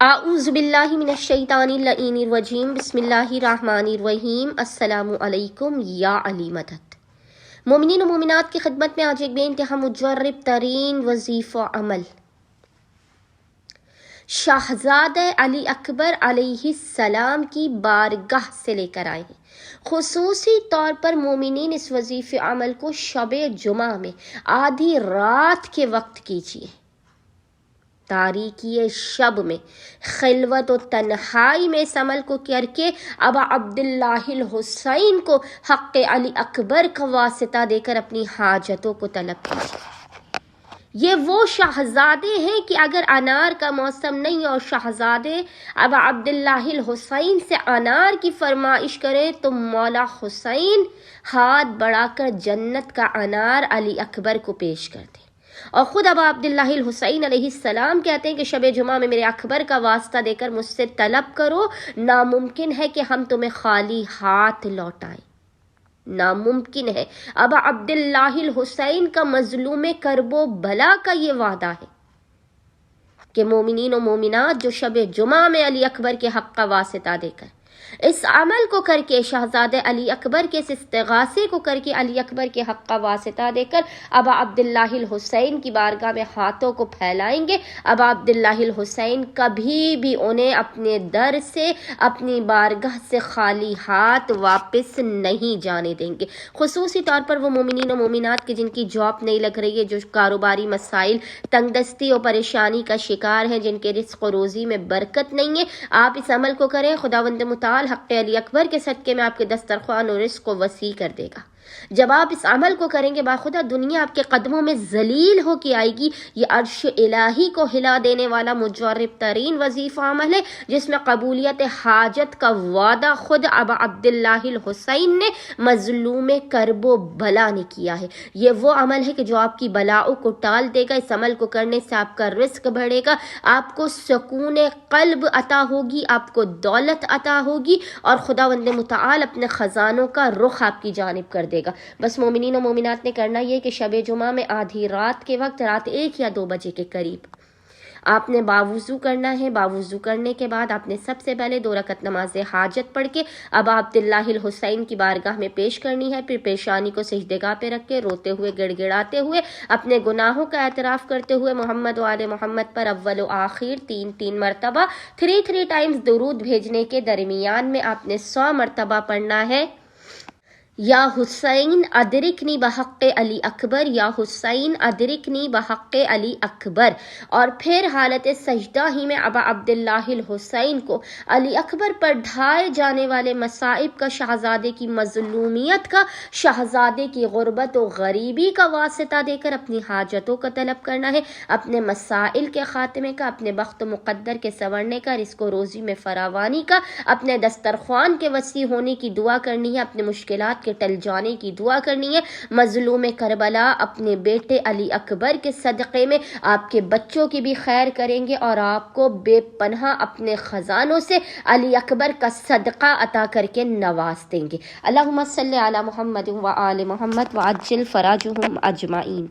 اعوذ باللہ من الشیطان اللعین الرجیم بسم اللہ الرحمن الرحیم السلام علیکم یا علی مدد۔ مومنین و مومنات کی خدمت میں آج ایک بے انتہا مجرب ترین وظیفہ عمل شہزادہ علی اکبر علیہ السلام کی بارگاہ سے لے کر آئے ہیں۔ خصوصی طور پر مومنین اس وظیفہ عمل کو شب جمعہ میں آدھی رات کے وقت کیجیے۔ تاریکی شب میں خلوت و تنہائی میں اس عمل کو کر کے ابا عبداللہ الحسین کو حق علی اکبر کا واسطہ دے کر اپنی حاجتوں کو طلب کیجیے۔ یہ وہ شہزادے ہیں کہ اگر انار کا موسم نہیں اور شہزادے ابا عبداللہ الحسین سے انار کی فرمائش کرے تو مولا حسین ہاتھ بڑھا کر جنت کا انار علی اکبر کو پیش کر دے، اور خود ابا عبداللہ الحسین علیہ السلام کہتے ہیں کہ شب جمعہ میں میرے اکبر کا واسطہ دے کر مجھ سے طلب کرو، ناممکن ہے کہ ہم تمہیں خالی ہاتھ لوٹائیں، ناممکن ہے۔ ابا عبداللہ الحسین کا مظلوم کرب و بلا کا یہ وعدہ ہے کہ مومنین و مومنات جو شب جمعہ میں علی اکبر کے حق کا واسطہ دے کر اس عمل کو کر کے شہزادہ علی اکبر کے اس استغاثے کو کر کے علی اکبر کے حق کا واسطہ دے کر ابا عبداللہ الحسین کی بارگاہ میں ہاتھوں کو پھیلائیں گے، ابا عبداللہ الحسین کبھی بھی انہیں اپنے در سے اپنی بارگاہ سے خالی ہاتھ واپس نہیں جانے دیں گے۔ خصوصی طور پر وہ مومنین و مومنات کے جن کی جاب نہیں لگ رہی ہے، جو کاروباری مسائل، تنگ دستی اور پریشانی کا شکار ہیں، جن کے رزق و روزی میں برکت نہیں ہے، آپ اس عمل کو کریں، خداوند متعال حق علی اکبر کے صدقے میں آپ کے دسترخوان و رزق کو وسیع کر دے گا۔ جب آپ اس عمل کو کریں گے باخدا دنیا آپ کے قدموں میں ذلیل ہو کے آئے گی۔ یہ عرش الہی کو ہلا دینے والا مجرب ترین وظیفہ عمل ہے، جس میں قبولیت حاجت کا وعدہ خود ابا عبداللہ الحسین نے مظلوم کرب و بلا نے کیا ہے۔ یہ وہ عمل ہے کہ جو آپ کی بلاؤں کو ٹال دے گا۔ اس عمل کو کرنے سے آپ کا رزق بڑھے گا، آپ کو سکون قلب عطا ہوگی، آپ کو دولت عطا ہوگی، اور خداوند متعال اپنے خزانوں کا رخ آپ کی جانب کر دے گا۔ بس مومنین و مومنات نے کرنا یہ کہ شب جمعہ میں آدھی رات کے وقت، رات 1 یا 2 بجے کے قریب آپ نے باوضو کرنا ہے۔ باوضو کرنے کے بعد آپ نے سب سے پہلے 2 رکعت نماز حاجت پڑھ کے ابا عبداللہ الحسین کی بارگاہ میں پیش کرنی ہے۔ پھر پیشانی کو سجدگاہ پہ رکھ کے روتے ہوئے گڑ گڑاتے ہوئے اپنے گناہوں کا اعتراف کرتے ہوئے محمد و آل محمد پر اول و آخر 3 مرتبہ 3 ٹائمز درود بھیجنے کے درمیان میں آپ نے 100 مرتبہ پڑھنا ہے، یا حسین ادرکنی بحق علی اکبر، یا حسین ادرکنی بحق علی اکبر، اور پھر حالت سجدہ ہی میں ابا عبداللہ الحسین کو علی اکبر پر ڈھائے جانے والے مصائب کا، شہزادے کی مظلومیت کا، شہزادے کی غربت و غریبی کا واسطہ دے کر اپنی حاجتوں کا طلب کرنا ہے، اپنے مسائل کے خاتمے کا، اپنے بخت و مقدر کے سنورنے کا، رزق و روزی میں فراوانی کا، اپنے دسترخوان کے وسیع ہونے کی دعا کرنی ہے، اپنے مشکلات کے ٹل جانے کی دعا کرنی ہے۔ مظلوم کربلا اپنے بیٹے علی اکبر کے صدقے میں آپ کے بچوں کی بھی خیر کریں گے، اور آپ کو بے پناہ اپنے خزانوں سے علی اکبر کا صدقہ عطا کر کے نواز دیں گے۔ اللہم صلی علی محمد و آل محمد وعجل فراجہم اجمعین۔